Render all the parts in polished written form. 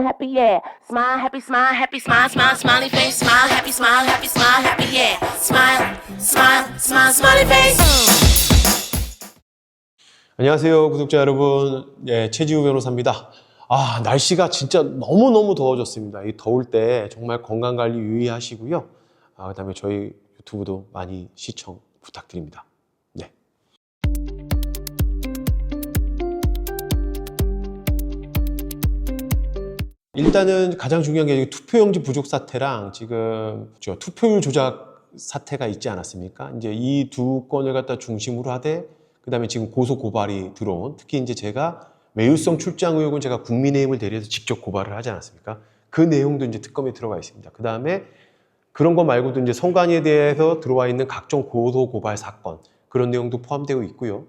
happy, yeah. Smile, happy, smile, happy, smile, smile, smiley face. Smile, smile, happy, yeah. Smile, smile, smile, smiley face. 안녕하세요, 구독자 여러분. 예, 최지우 변호사입니다. 날씨가 진짜 너무너무 더워졌습니다. 이 더울 때 정말 건강관리 유의하시고요. 그다음에 저희 유튜브도 많이 시청 부탁드립니다. 네. 일단은 가장 중요한 게 투표용지 부족 사태랑 지금 투표율 조작 사태가 있지 않았습니까? 이제 이 두 건을 갖다 중심으로 하되, 그 다음에 지금 고소 고발이 들어온, 특히 이제 제가 매유성 출장 의혹은 제가 국민의힘을 대리해서 직접 고발을 하지 않았습니까? 그 내용도 이제 특검에 들어가 있습니다. 그 다음에 그런 거 말고도 이제 선관위에 대해서 들어와 있는 각종 고소 고발 사건, 그런 내용도 포함되어 있고요.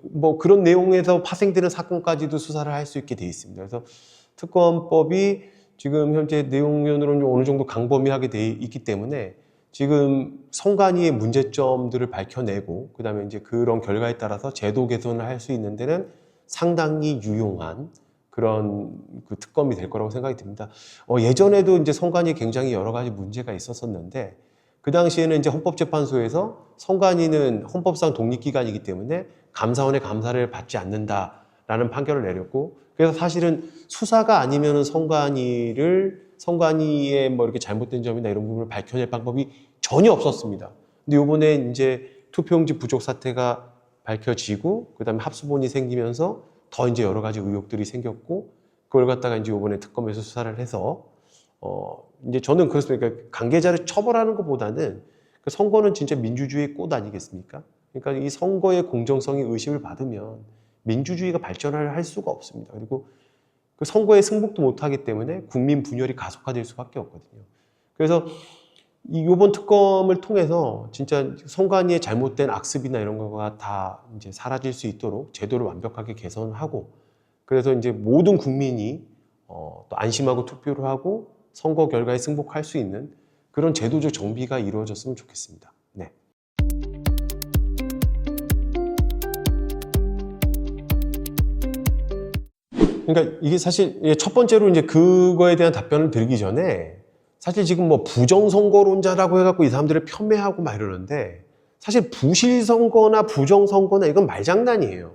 뭐 그런 내용에서 파생되는 사건까지도 수사를 할 수 있게 되어 있습니다. 그래서 특검법이 지금 현재 내용면으로는 어느 정도 강범위하게 되어 있기 때문에 지금 선관위의 문제점들을 밝혀내고, 그 다음에 이제 그런 결과에 따라서 제도 개선을 할 수 있는 데는 상당히 유용한 그런 그 특검이 될 거라고 생각이 듭니다. 예전에도 이제 선관위에 굉장히 여러 가지 문제가 있었었는데, 그 당시에는 이제 헌법재판소에서 선관위는 헌법상 독립기관이기 때문에 감사원의 감사를 받지 않는다라는 판결을 내렸고, 그래서 사실은 수사가 아니면은 선관위의 뭐 이렇게 잘못된 점이나 이런 부분을 밝혀낼 방법이 전혀 없었습니다. 근데 이번에 이제 투표용지 부족 사태가 밝혀지고, 그 다음에 합수본이 생기면서 더 이제 여러 가지 의혹들이 생겼고, 그걸 갖다가 이제 이번에 특검에서 수사를 해서, 이제 저는 그렇습니다. 그러니까 관계자를 처벌하는 것보다는 그 선거는 진짜 민주주의의 꽃 아니겠습니까? 그러니까 이 선거의 공정성이 의심을 받으면 민주주의가 발전을 할 수가 없습니다. 그리고 그 선거에 승복도 못하기 때문에 국민 분열이 가속화될 수밖에 없거든요. 그래서 이번 특검을 통해서 진짜 선관위의 잘못된 악습이나 이런 거가 다 이제 사라질 수 있도록 제도를 완벽하게 개선하고, 그래서 이제 모든 국민이 또 안심하고 투표를 하고 선거 결과에 승복할 수 있는 그런 제도적 정비가 이루어졌으면 좋겠습니다. 네. 그러니까 이게 사실 첫 번째로 이제 그거에 대한 답변을 드리기 전에, 사실 지금 뭐 부정선거론자라고 해갖고 이 사람들을 폄훼하고 막 이러는데, 사실 부실선거나 부정선거나 이건 말장난이에요.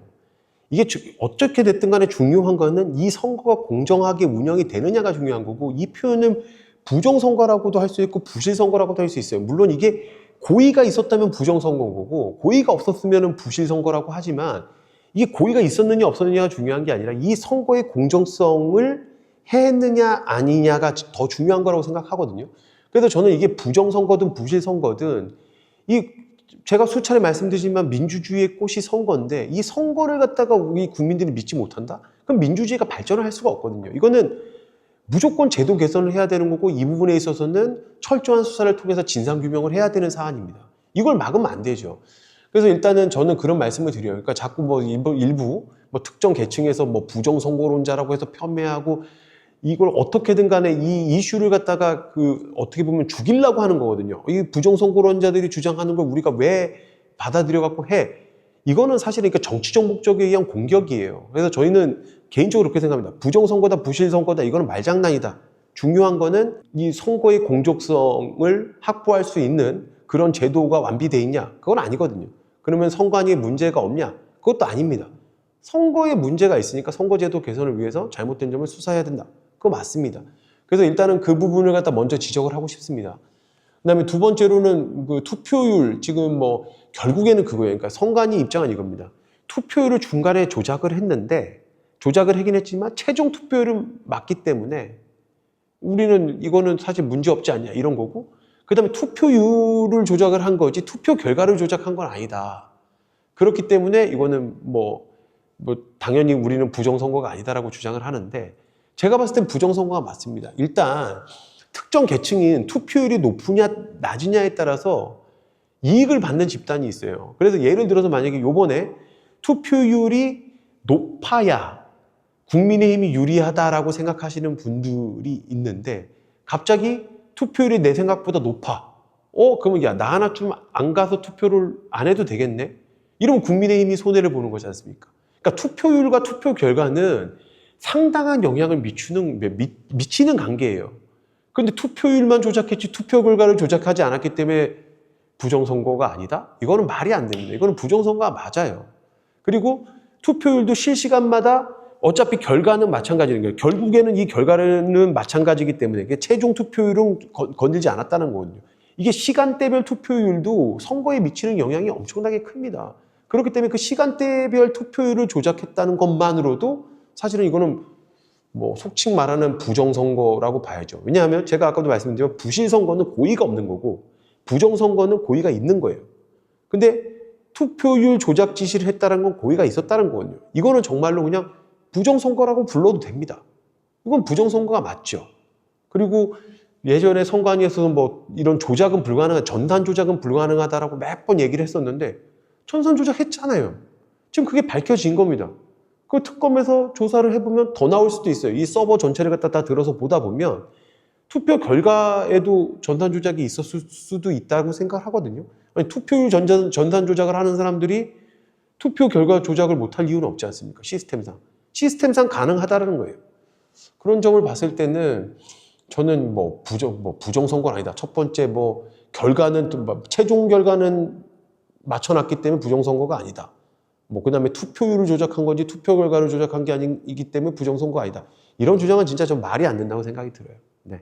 이게 어떻게 됐든 간에 중요한 거는 이 선거가 공정하게 운영이 되느냐가 중요한 거고, 이 표현은 부정선거라고도 할 수 있고 부실선거라고도 할 수 있어요. 물론 이게 고의가 있었다면 부정선거인 거고, 고의가 없었으면 부실선거라고 하지만, 이게 고의가 있었느냐 없었느냐가 중요한 게 아니라 이 선거의 공정성을 했느냐 아니냐가 더 중요한 거라고 생각하거든요. 그래서 저는 이게 부정선거든 부실선거든, 제가 수차례 말씀드리지만 민주주의의 꽃이 선거인데, 이 선거를 갖다가 우리 국민들이 믿지 못한다? 그럼 민주주의가 발전을 할 수가 없거든요. 이거는 무조건 제도 개선을 해야 되는 거고, 이 부분에 있어서는 철저한 수사를 통해서 진상규명을 해야 되는 사안입니다. 이걸 막으면 안 되죠. 그래서 일단은 저는 그런 말씀을 드려요. 그러니까 자꾸 뭐 일부 뭐 특정 계층에서 뭐 부정선거론자라고 해서 폄훼하고, 이걸 어떻게든 간에 이 이슈를 갖다가 어떻게 보면 죽이려고 하는 거거든요. 이 부정선거론자들이 주장하는 걸 우리가 왜 받아들여 갖고 해? 이거는 사실은 그러니까 정치적 목적에 의한 공격이에요. 그래서 저희는 개인적으로 그렇게 생각합니다. 부정선거다 부실선거다 이거는 말장난이다. 중요한 거는 이 선거의 공정성을 확보할 수 있는 그런 제도가 완비되어 있냐? 그건 아니거든요. 그러면 선관위에 문제가 없냐? 그것도 아닙니다. 선거에 문제가 있으니까 선거제도 개선을 위해서 잘못된 점을 수사해야 된다. 그거 맞습니다. 그래서 일단은 그 부분을 갖다 먼저 지적을 하고 싶습니다. 그 다음에 두 번째로는 그 투표율, 지금 뭐 결국에는 그거예요. 그러니까 선관위 입장은 이겁니다. 투표율을 중간에 조작을 했는데, 조작을 하긴 했지만 최종 투표율은 맞기 때문에 우리는 이거는 사실 문제 없지 않냐 이런 거고, 그 다음에 투표율을 조작을 한 거지 투표 결과를 조작한 건 아니다. 그렇기 때문에 이거는 뭐 당연히 우리는 부정선거가 아니다라고 주장을 하는데, 제가 봤을 땐 부정선거가 맞습니다. 일단 특정 계층인 투표율이 높으냐 낮으냐에 따라서 이익을 받는 집단이 있어요. 그래서 예를 들어서 만약에 이번에 투표율이 높아야 국민의힘이 유리하다라고 생각하시는 분들이 있는데, 갑자기 투표율이 내 생각보다 높아. 그러면 야, 나 하나 좀 안 가서 투표를 안 해도 되겠네? 이러면 국민의힘이 손해를 보는 거지 않습니까? 그러니까 투표율과 투표 결과는 상당한 영향을 미치는 관계예요. 그런데 투표율만 조작했지 투표 결과를 조작하지 않았기 때문에 부정선거가 아니다? 이거는 말이 안 됩니다. 이거는 부정선거가 맞아요. 그리고 투표율도 실시간마다 어차피 결과는 마찬가지인 거예요. 결국에는 이 결과는 마찬가지이기 때문에 최종 투표율은 건들지 않았다는 거거든요. 이게 시간대별 투표율도 선거에 미치는 영향이 엄청나게 큽니다. 그렇기 때문에 그 시간대별 투표율을 조작했다는 것만으로도 사실은 이거는 뭐 속칭 말하는 부정선거라고 봐야죠. 왜냐하면 제가 아까도 말씀드렸지만 부실선거는 고의가 없는 거고 부정선거는 고의가 있는 거예요. 근데 투표율 조작 지시를 했다는 건 고의가 있었다는 거거든요. 이거는 정말로 그냥 부정선거라고 불러도 됩니다. 이건 부정선거가 맞죠. 그리고 예전에 선관위에서는 뭐 이런 조작은 불가능한, 전산 조작은 불가능하다라고 몇 번 얘기를 했었는데 전산 조작했잖아요. 지금 그게 밝혀진 겁니다. 그 특검에서 조사를 해보면 더 나올 수도 있어요. 이 서버 전체를 갖다 다 들어서 보다 보면 투표 결과에도 전산 조작이 있었을 수도 있다고 생각하거든요. 아니, 투표율 전산 조작을 하는 사람들이 투표 결과 조작을 못할 이유는 없지 않습니까? 시스템상 가능하다는 거예요. 그런 점을 봤을 때는 저는 부정선거는 아니다. 첫 번째 결과는 최종 결과는 맞춰놨기 때문에 부정선거가 아니다. 그다음에 투표율을 조작한 건지 투표 결과를 조작한 게 아니기 때문에 부정선거가 아니다. 이런 주장은 진짜 좀 말이 안 된다고 생각이 들어요. 네.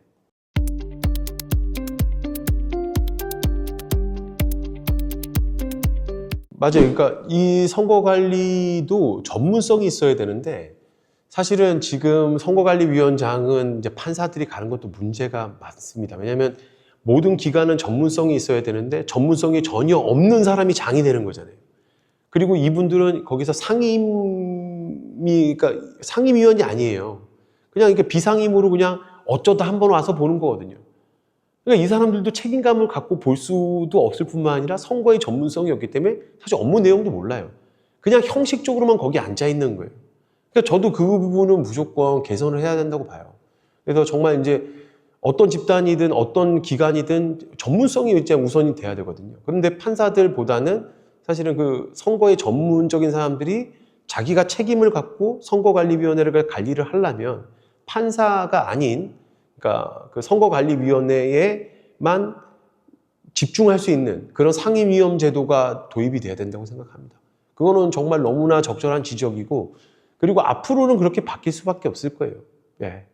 맞아요. 그러니까 이 선거관리도 전문성이 있어야 되는데 사실은 지금 선거관리위원장은 이제 판사들이 가는 것도 문제가 많습니다. 왜냐하면 모든 기관은 전문성이 있어야 되는데 전문성이 전혀 없는 사람이 장이 되는 거잖아요. 그리고 이분들은 거기서 그러니까 상임위원이 아니에요. 그냥 이렇게 비상임으로 그냥 어쩌다 한번 와서 보는 거거든요. 그러니까 이 사람들도 책임감을 갖고 볼 수도 없을 뿐만 아니라 선거의 전문성이 없기 때문에 사실 업무 내용도 몰라요. 그냥 형식적으로만 거기 앉아 있는 거예요. 그러니까 저도 그 부분은 무조건 개선을 해야 된다고 봐요. 그래서 정말 이제 어떤 집단이든 어떤 기관이든 전문성이 일단 우선이 돼야 되거든요. 그런데 판사들보다는 사실은 그 선거의 전문적인 사람들이 자기가 책임을 갖고 선거관리위원회를 관리를 하려면 판사가 아닌, 그러니까 그 선거관리위원회에만 집중할 수 있는 그런 상임위원 제도가 도입이 돼야 된다고 생각합니다. 그거는 정말 너무나 적절한 지적이고, 그리고 앞으로는 그렇게 바뀔 수밖에 없을 거예요. 예.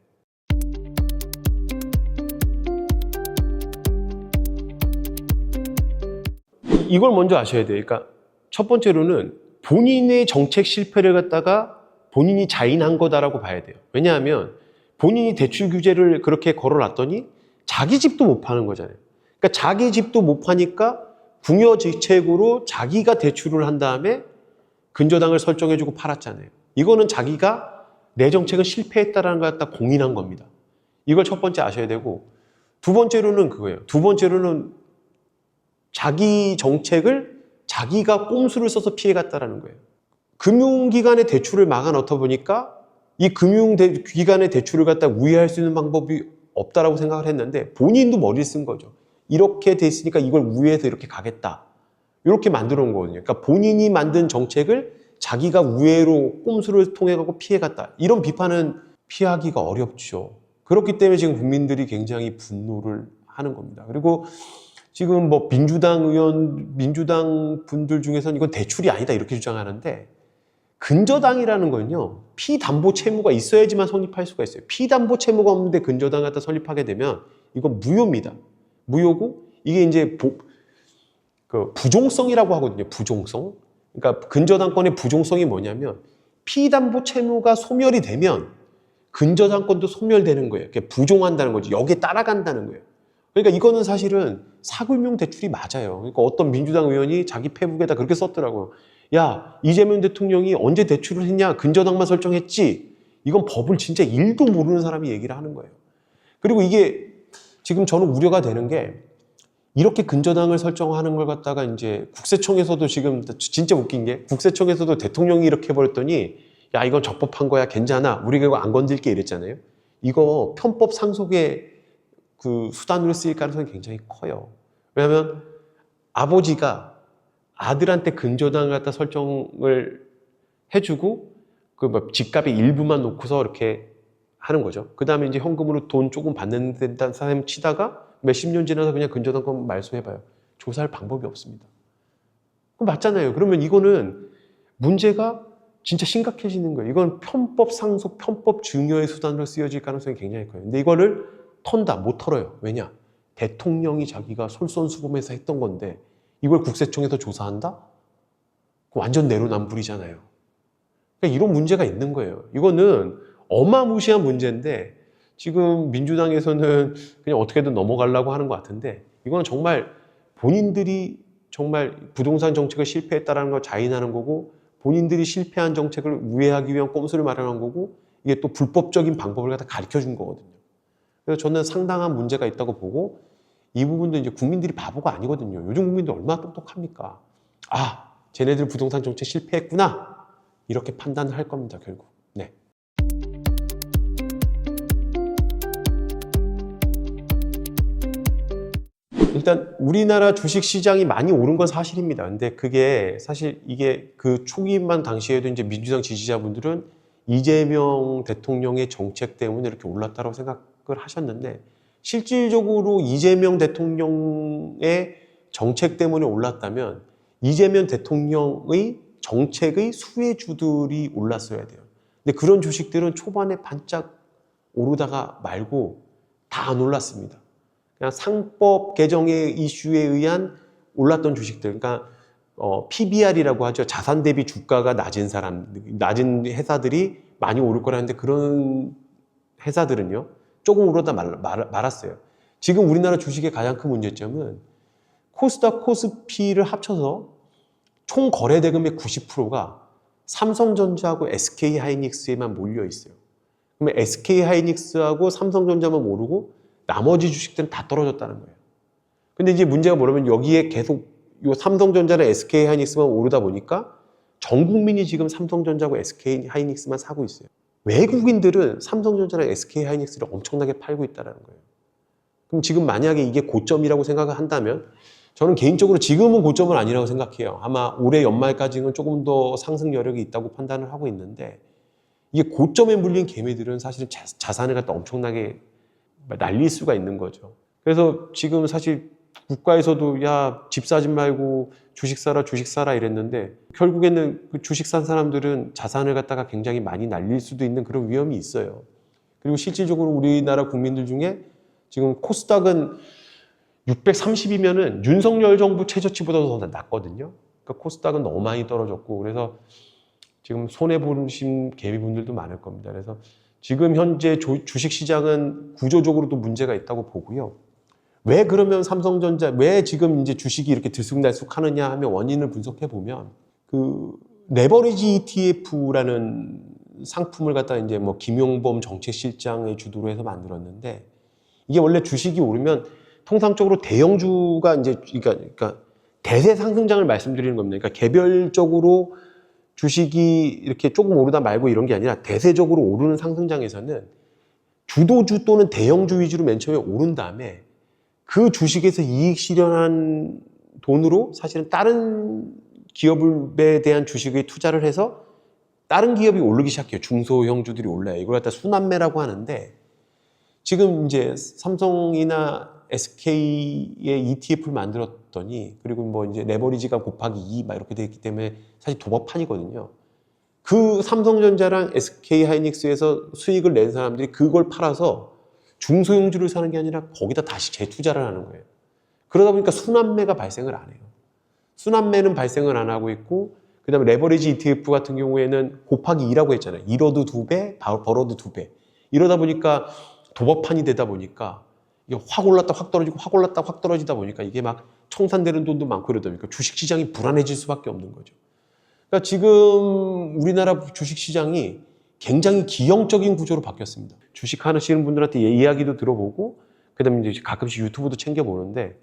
이걸 먼저 아셔야 돼요. 그러니까 첫 번째로는 본인의 정책 실패를 갖다가 본인이 자인한 거다라고 봐야 돼요. 왜냐하면 본인이 대출 규제를 그렇게 걸어놨더니 자기 집도 못 파는 거잖아요. 그러니까 자기 집도 못 파니까 궁여지책으로 자기가 대출을 한 다음에 근저당을 설정해주고 팔았잖아요. 이거는 자기가 내 정책은 실패했다라는 걸 갖다 공인한 겁니다. 이걸 첫 번째 아셔야 되고, 두 번째로는 그거예요. 두 번째로는 자기 정책을 자기가 꼼수를 써서 피해갔다라는 거예요. 금융기관의 대출을 막아 넣다 보니까 이 금융기관의 대출을 갖다 우회할 수 있는 방법이 없다라고 생각을 했는데 본인도 머리를 쓴 거죠. 이렇게 돼 있으니까 이걸 우회해서 이렇게 가겠다. 이렇게 만들어 놓은 거거든요. 그러니까 본인이 만든 정책을 자기가 우회로 꼼수를 통해 갖고 피해갔다. 이런 비판은 피하기가 어렵죠. 그렇기 때문에 지금 국민들이 굉장히 분노를 하는 겁니다. 그리고 지금 민주당 분들 중에서는 이건 대출이 아니다 이렇게 주장하는데, 근저당이라는 건요, 피담보 채무가 있어야지만 성립할 수가 있어요. 피담보 채무가 없는데 근저당 갖다 설립하게 되면 이건 무효입니다. 무효고, 이게 이제 부종성이라고 하거든요. 부종성. 그러니까 근저당권의 부종성이 뭐냐면 피담보 채무가 소멸이 되면 근저당권도 소멸되는 거예요. 부종한다는 거지. 여기에 따라간다는 거예요. 그러니까 이거는 사실은 사금융 대출이 맞아요. 그러니까 어떤 민주당 의원이 자기 페북에다 그렇게 썼더라고요. 야, 이재명 대통령이 언제 대출을 했냐? 근저당만 설정했지. 이건 법을 진짜 1도 모르는 사람이 얘기를 하는 거예요. 그리고 이게 지금 저는 우려가 되는 게, 이렇게 근저당을 설정하는 걸 갖다가 이제 국세청에서도 지금 진짜 웃긴 게, 국세청에서도 대통령이 이렇게 해버렸더니 야, 이건 적법한 거야, 괜찮아, 우리가 이거 안 건들게 이랬잖아요. 이거 편법 상속의 그 수단으로 쓰일 가능성이 굉장히 커요. 왜냐하면 아버지가 아들한테 근저당을 갖다 설정을 해주고 뭐 집값의 일부만 놓고서 이렇게 하는 거죠. 그 다음에 이제 현금으로 돈 조금 받는 듯한 사람 치다가 몇십 년 지나서 그냥 근저당권 말소해봐요. 조사할 방법이 없습니다. 그럼 맞잖아요. 그러면 이거는 문제가 진짜 심각해지는 거예요. 이건 편법 상속, 편법 증여의 수단으로 쓰여질 가능성이 굉장히 커요. 근데 이거를 턴다, 못 털어요. 왜냐? 대통령이 자기가 솔선수범해서 했던 건데 이걸 국세청에서 조사한다? 완전 내로남불이잖아요. 그러니까 이런 문제가 있는 거예요. 이거는 어마무시한 문제인데 지금 민주당에서는 그냥 어떻게든 넘어가려고 하는 것 같은데 이거는 정말 본인들이 정말 부동산 정책을 실패했다는 걸 자인하는 거고 본인들이 실패한 정책을 우회하기 위한 꼼수를 마련한 거고 이게 또 불법적인 방법을 갖다 가르쳐 준 거거든요. 그래서 저는 상당한 문제가 있다고 보고 이 부분도 이제 국민들이 바보가 아니거든요. 요즘 국민들 얼마나 똑똑합니까? 아, 쟤네들 부동산 정책 실패했구나. 이렇게 판단을 할 겁니다, 결국. 네. 일단 우리나라 주식시장이 많이 오른 건 사실입니다. 근데 그게 사실 이게 그 초기만 당시에도 이제 민주당 지지자분들은 이재명 대통령의 정책 때문에 이렇게 올랐다고 생각을 하셨는데 실질적으로 이재명 대통령의 정책 때문에 올랐다면 이재명 대통령의 정책의 수혜주들이 올랐어야 돼요. 근데 그런 주식들은 초반에 반짝 오르다가 말고 다 안 올랐습니다. 그냥 상법 개정의 이슈에 의한 올랐던 주식들, 그러니까 PBR이라고 하죠. 자산 대비 주가가 낮은 낮은 회사들이 많이 오를 거라는데 그런 회사들은요, 조금 오르다 말았어요. 지금 우리나라 주식의 가장 큰 문제점은 코스닥, 코스피를 합쳐서 총 거래 대금의 90%가 삼성전자하고 SK하이닉스에만 몰려 있어요. 그러면 SK하이닉스하고 삼성전자만 오르고 나머지 주식들은 다 떨어졌다는 거예요. 근데 이제 문제가 뭐냐면 여기에 계속 요 삼성전자랑 SK하이닉스만 오르다 보니까 전 국민이 지금 삼성전자하고 SK하이닉스만 사고 있어요. 외국인들은 삼성전자랑 SK하이닉스를 엄청나게 팔고 있다는 거예요. 그럼 지금 만약에 이게 고점이라고 생각을 한다면 저는 개인적으로 지금은 고점은 아니라고 생각해요. 아마 올해 연말까지는 조금 더 상승 여력이 있다고 판단을 하고 있는데 이게 고점에 물린 개미들은 사실은 자산을 갖다 엄청나게 날릴 수가 있는 거죠. 그래서 지금 사실 국가에서도 야, 집 사지 말고 주식 사라 이랬는데 결국에는 그 주식 산 사람들은 자산을 갖다가 굉장히 많이 날릴 수도 있는 그런 위험이 있어요. 그리고 실질적으로 우리나라 국민들 중에 지금 코스닥은 630이면은 윤석열 정부 최저치보다 더 낮거든요. 그러니까 코스닥은 너무 많이 떨어졌고 그래서 지금 손해보신 개미분들도 많을 겁니다. 그래서 지금 현재 주식시장은 구조적으로도 문제가 있다고 보고요. 왜 그러면 삼성전자, 왜 지금 이제 주식이 이렇게 들쑥날쑥 하느냐 하면 원인을 분석해 보면 그 레버리지 ETF라는 상품을 갖다 이제 뭐 김용범 정책실장의 주도로 해서 만들었는데 이게 원래 주식이 오르면 통상적으로 대형주가 이제 그러니까 대세 상승장을 말씀드리는 겁니다. 그러니까 개별적으로 주식이 이렇게 조금 오르다 말고 이런 게 아니라 대세적으로 오르는 상승장에서는 주도주 또는 대형주 위주로 맨 처음에 오른 다음에 그 주식에서 이익 실현한 돈으로 사실은 다른 기업에 대한 주식에 투자를 해서 다른 기업이 오르기 시작해요. 중소형주들이 올라요. 이걸 갖다 순환매라고 하는데 지금 이제 삼성이나 SK의 ETF를 만들었더니 그리고 뭐 이제 레버리지가 곱하기 2 막 이렇게 되기 때문에 사실 도박판이거든요. 그 삼성전자랑 SK하이닉스에서 수익을 낸 사람들이 그걸 팔아서 중소형주를 사는 게 아니라 거기다 다시 재투자를 하는 거예요. 그러다 보니까 순환매가 발생을 안 해요. 순환매는 발생을 안 하고 있고 그 다음에 레버리지 ETF 같은 경우에는 곱하기 2라고 했잖아요. 잃어도 2배, 벌어도 2배. 이러다 보니까 도박판이 되다 보니까 이게 확 올랐다 확 떨어지고 확 올랐다 확 떨어지다 보니까 이게 막 청산되는 돈도 많고 이러다 보니까 주식시장이 불안해질 수밖에 없는 거죠. 그러니까 지금 우리나라 주식시장이 굉장히 기형적인 구조로 바뀌었습니다. 주식 하시는 분들한테 이야기도 들어보고 그다음에 이제 가끔씩 유튜브도 챙겨보는데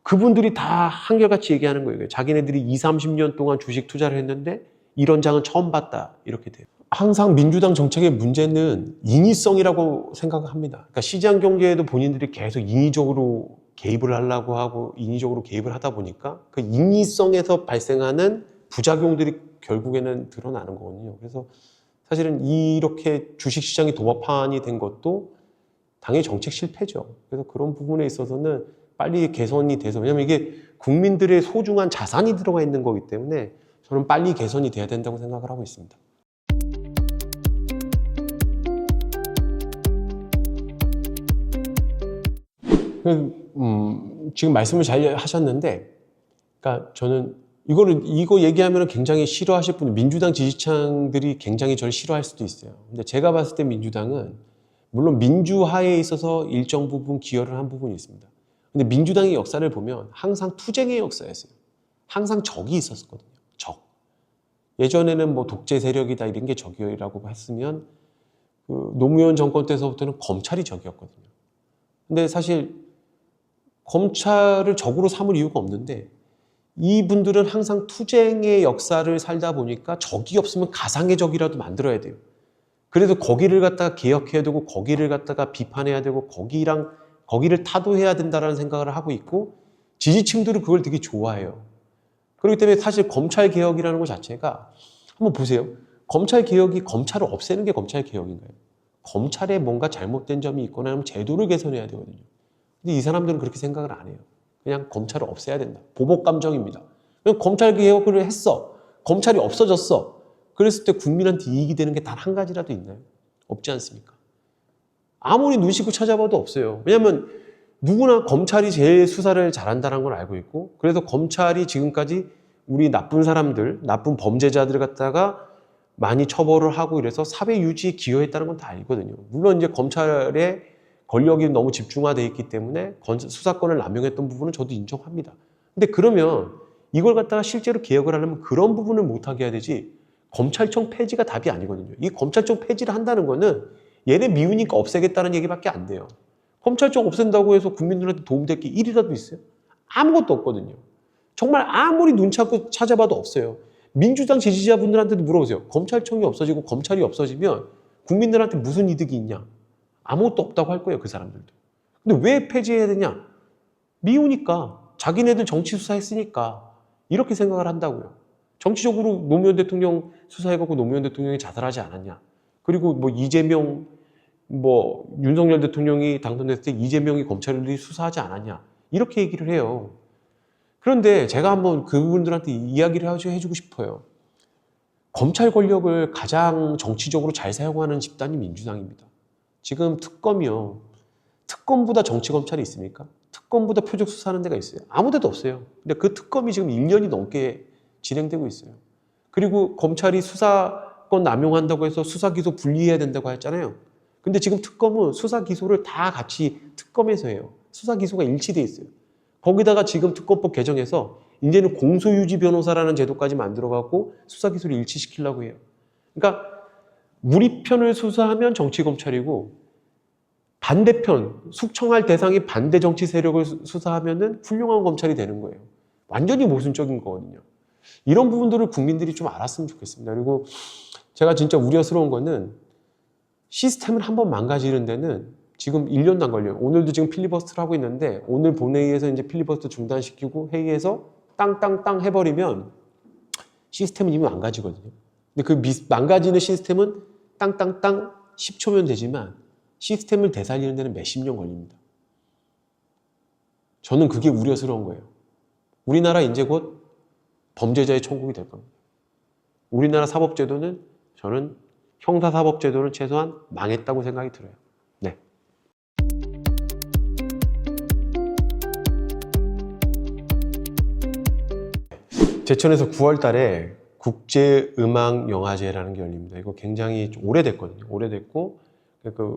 그분들이 다 한결같이 얘기하는 거예요. 자기네들이 20, 30년 동안 주식 투자를 했는데 이런 장은 처음 봤다 이렇게 돼요. 항상 민주당 정책의 문제는 인위성이라고 생각합니다. 그러니까 시장 경제에도 본인들이 계속 인위적으로 개입을 하려고 하고 인위적으로 개입을 하다 보니까 그 인위성에서 발생하는 부작용들이 결국에는 드러나는 거거든요. 그래서 사실은 이렇게 주식시장이 도마판이 된 것도 당연히 정책 실패죠. 그래서 그런 부분에 있어서는 빨리 개선이 돼서, 왜냐하면 이게 국민들의 소중한 자산이 들어가 있는 거기 때문에 저는 빨리 개선이 돼야 된다고 생각을 하고 있습니다. 지금 말씀을 잘 하셨는데, 그러니까 저는 이거 얘기하면 굉장히 싫어하실 분, 민주당 지지층들이 굉장히 저를 싫어할 수도 있어요. 근데 제가 봤을 때 민주당은 물론 민주화에 있어서 일정 부분 기여를 한 부분이 있습니다. 근데 민주당의 역사를 보면 항상 투쟁의 역사였어요. 항상 적이 있었거든요. 적. 예전에는 뭐 독재 세력이다 이런 게 적이라고 했으면 그 노무현 정권 때서부터는 검찰이 적이었거든요. 근데 사실 검찰을 적으로 삼을 이유가 없는데 이분들은 항상 투쟁의 역사를 살다 보니까 적이 없으면 가상의 적이라도 만들어야 돼요. 그래서 거기를 갖다가 개혁해야 되고 거기를 갖다가 비판해야 되고 거기를 타도해야 된다는 생각을 하고 있고 지지층들은 그걸 되게 좋아해요. 그렇기 때문에 사실 검찰 개혁이라는 것 자체가 한번 보세요. 검찰 개혁이 검찰을 없애는 게 검찰 개혁인가요? 검찰에 뭔가 잘못된 점이 있거나 하면 제도를 개선해야 되거든요. 근데 이 사람들은 그렇게 생각을 안 해요. 그냥 검찰을 없애야 된다. 보복 감정입니다. 그냥 검찰 개혁을 했어. 검찰이 없어졌어. 그랬을 때 국민한테 이익이 되는 게 단 한 가지라도 있나요? 없지 않습니까? 아무리 눈 씻고 찾아봐도 없어요. 왜냐하면 누구나 검찰이 제일 수사를 잘한다는 걸 알고 있고, 그래서 검찰이 지금까지 우리 나쁜 사람들, 나쁜 범죄자들을 갖다가 많이 처벌을 하고 이래서 사회 유지에 기여했다는 건 다 알거든요. 물론 이제 검찰의 권력이 너무 집중화되어 있기 때문에 수사권을 남용했던 부분은 저도 인정합니다. 근데 그러면 이걸 갖다가 실제로 개혁을 하려면 그런 부분을 못하게 해야 되지, 검찰청 폐지가 답이 아니거든요. 이 검찰청 폐지를 한다는 거는 얘네 미우니까 없애겠다는 얘기밖에 안 돼요. 검찰청 없앤다고 해서 국민들한테 도움될 게 1이라도 있어요? 아무것도 없거든요. 정말 아무리 눈 찾고 찾아봐도 없어요. 민주당 지지자분들한테도 물어보세요. 검찰청이 없어지고 검찰이 없어지면 국민들한테 무슨 이득이 있냐? 아무것도 없다고 할 거예요, 그 사람들도. 근데 왜 폐지해야 되냐? 미우니까. 자기네들 정치 수사했으니까. 이렇게 생각을 한다고요. 정치적으로 노무현 대통령 수사해갖고 노무현 대통령이 자살하지 않았냐? 그리고 뭐 이재명, 윤석열 대통령이 당선됐을 때 이재명이 검찰이 수사하지 않았냐? 이렇게 얘기를 해요. 그런데 제가 한번 그분들한테 이야기를 해주고 싶어요. 검찰 권력을 가장 정치적으로 잘 사용하는 집단이 민주당입니다. 지금 특검이요. 특검보다 정치검찰이 있습니까? 특검보다 표적 수사하는 데가 있어요? 아무 데도 없어요. 근데 그 특검이 지금 1년이 넘게 진행되고 있어요. 그리고 검찰이 수사권 남용한다고 해서 수사 기소 분리해야 된다고 했잖아요. 근데 지금 특검은 수사 기소를 다 같이 특검에서 해요. 수사 기소가 일치돼 있어요. 거기다가 지금 특검법 개정해서 이제는 공소유지 변호사라는 제도까지 만들어갖고 수사 기소를 일치시키려고 해요. 그러니까 우리 편을 수사하면 정치검찰이고 반대편, 숙청할 대상이 반대 정치 세력을 수사하면은 훌륭한 검찰이 되는 거예요. 완전히 모순적인 거거든요. 이런 부분들을 국민들이 좀 알았으면 좋겠습니다. 그리고 제가 진짜 우려스러운 거는 시스템을 한번 망가지는 데는 지금 1년도 안 걸려요. 오늘도 지금 필리버스터를 하고 있는데 오늘 본회의에서 이제 필리버스터 중단시키고 회의에서 땅땅땅 해버리면 시스템은 이미 망가지거든요. 근데 그 망가지는 시스템은 땅땅땅 10초면 되지만 시스템을 되살리는 데는 몇십 년 걸립니다. 저는 그게 우려스러운 거예요. 우리나라 이제 곧 범죄자의 천국이 될 겁니다. 우리나라 사법제도는 저는 형사사법제도는 최소한 망했다고 생각이 들어요. 네. 제천에서 9월 달에 국제음악영화제라는 게 열립니다. 이거 굉장히 오래됐거든요. 오래됐고,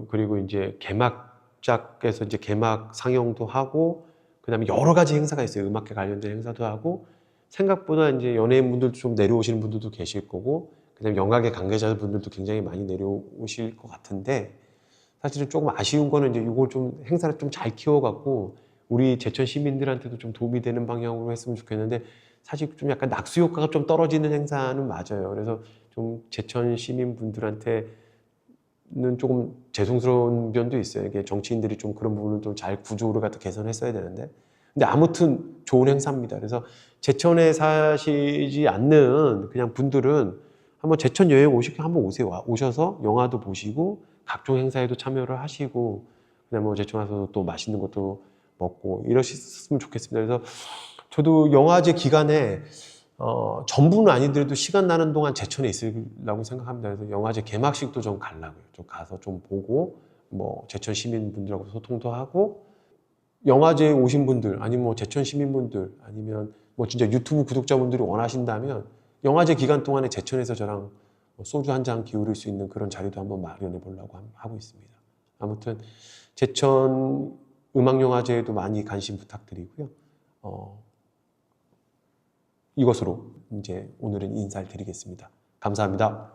그리고 이제 개막작에서 이제 개막 상영도 하고, 그 다음에 여러 가지 행사가 있어요. 음악에 관련된 행사도 하고, 생각보다 이제 연예인분들도 좀 내려오시는 분들도 계실 거고, 그 다음에 영화계 관계자분들도 굉장히 많이 내려오실 것 같은데, 사실은 조금 아쉬운 거는 이제 이걸 좀 행사를 좀 잘 키워갖고, 우리 제천 시민들한테도 좀 도움이 되는 방향으로 했으면 좋겠는데, 사실 좀 약간 낙수 효과가 좀 떨어지는 행사는 맞아요. 그래서 좀 제천 시민분들한테는 조금 죄송스러운 면도 있어요. 이게 정치인들이 좀 그런 부분을 좀 잘 구조를 갖다 개선했어야 되는데. 근데 아무튼 좋은 행사입니다. 그래서 제천에 사시지 않는 그냥 분들은 한번 제천 여행 한번 오세요. 오셔서 영화도 보시고 각종 행사에도 참여를 하시고 그다음에 뭐 제천 와서 또 맛있는 것도 먹고 이러셨으면 좋겠습니다. 그래서 저도 영화제 기간에 전부는 아니더라도 시간 나는 동안 제천에 있으려고 생각합니다. 그래서 영화제 개막식도 좀 가려고요. 좀 가서 좀 보고 뭐 제천 시민분들하고 소통도 하고 영화제에 오신 분들 아니면 뭐 제천 시민분들 아니면 뭐 진짜 유튜브 구독자분들이 원하신다면 영화제 기간 동안에 제천에서 저랑 소주 한 잔 기울일 수 있는 그런 자리도 한번 마련해 보려고 하고 있습니다. 아무튼 제천 음악영화제에도 많이 관심 부탁드리고요. 이것으로 이제 오늘은 인사를 드리겠습니다. 감사합니다.